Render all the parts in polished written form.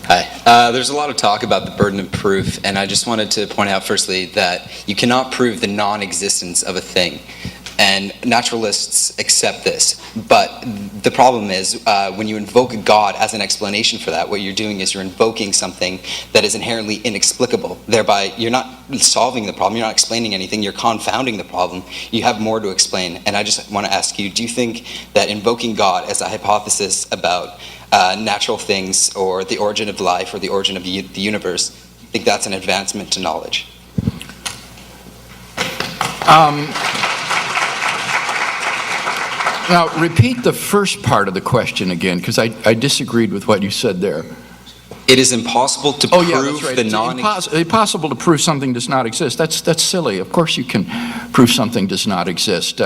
Hi. There's a lot of talk about the burden of proof, and I just wanted to point out firstly that you cannot prove the non-existence of a thing. And naturalists accept this. But the problem is when you invoke God as an explanation for that, what you're doing is you're invoking something that is inherently inexplicable. Thereby, you're not solving the problem, you're not explaining anything, you're confounding the problem. You have more to explain. And I just want to ask you, do you think that invoking God as a hypothesis about natural things or the origin of life or the origin of the universe, you think that's an advancement to knowledge? Now, repeat the first part of the question again, because I disagreed with what you said there. It is impossible to prove the It's impossible to prove something does not exist. That's silly. Of course you can prove something does not exist.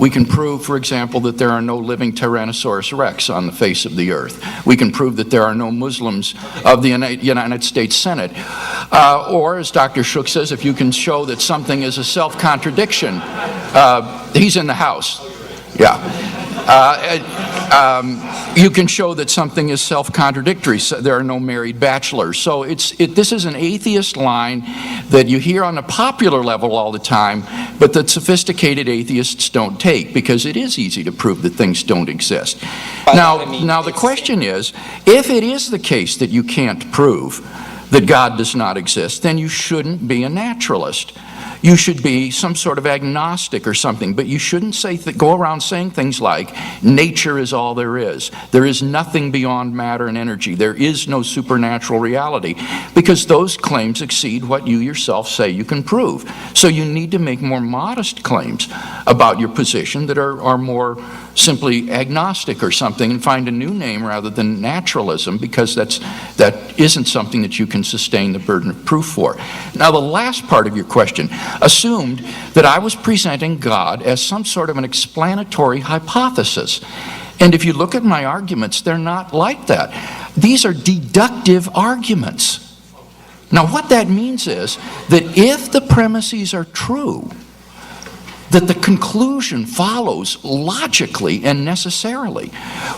We can prove, for example, that there are no living Tyrannosaurus Rex on the face of the earth. We can prove that there are no Muslims of the United States Senate. Or, as Dr. Shook says, if you can show that something is a self-contradiction, he's in the House. Yeah. You can show that something is self-contradictory. So there are no married bachelors. So this is an atheist line that you hear on a popular level all the time, but that sophisticated atheists don't take, because it is easy to prove that things don't exist. Now the question is, if it is the case that you can't prove that God does not exist, then you shouldn't be a naturalist. You should be some sort of agnostic or something, but you shouldn't go around saying things like, nature is all there is. There is nothing beyond matter and energy. There is no supernatural reality, because those claims exceed what you yourself say you can prove. So you need to make more modest claims about your position that are more simply agnostic or something, and find a new name rather than naturalism, because that isn't something that you can sustain the burden of proof for. Now, the last part of your question assumed that I was presenting God as some sort of an explanatory hypothesis. And if you look at my arguments, they're not like that. These are deductive arguments. Now, what that means is that if the premises are true, that the conclusion follows logically and necessarily.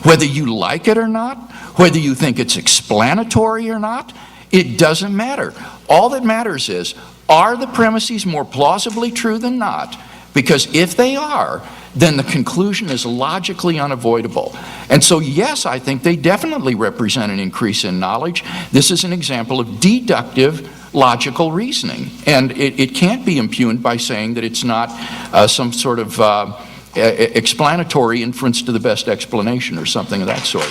Whether you like it or not, whether you think it's explanatory or not, it doesn't matter. All that matters is, are the premises more plausibly true than not? Because if they are, then the conclusion is logically unavoidable. And so, yes, I think they definitely represent an increase in knowledge. This is an example of deductive logical reasoning. And it can't be impugned by saying that it's not some sort of explanatory inference to the best explanation or something of that sort.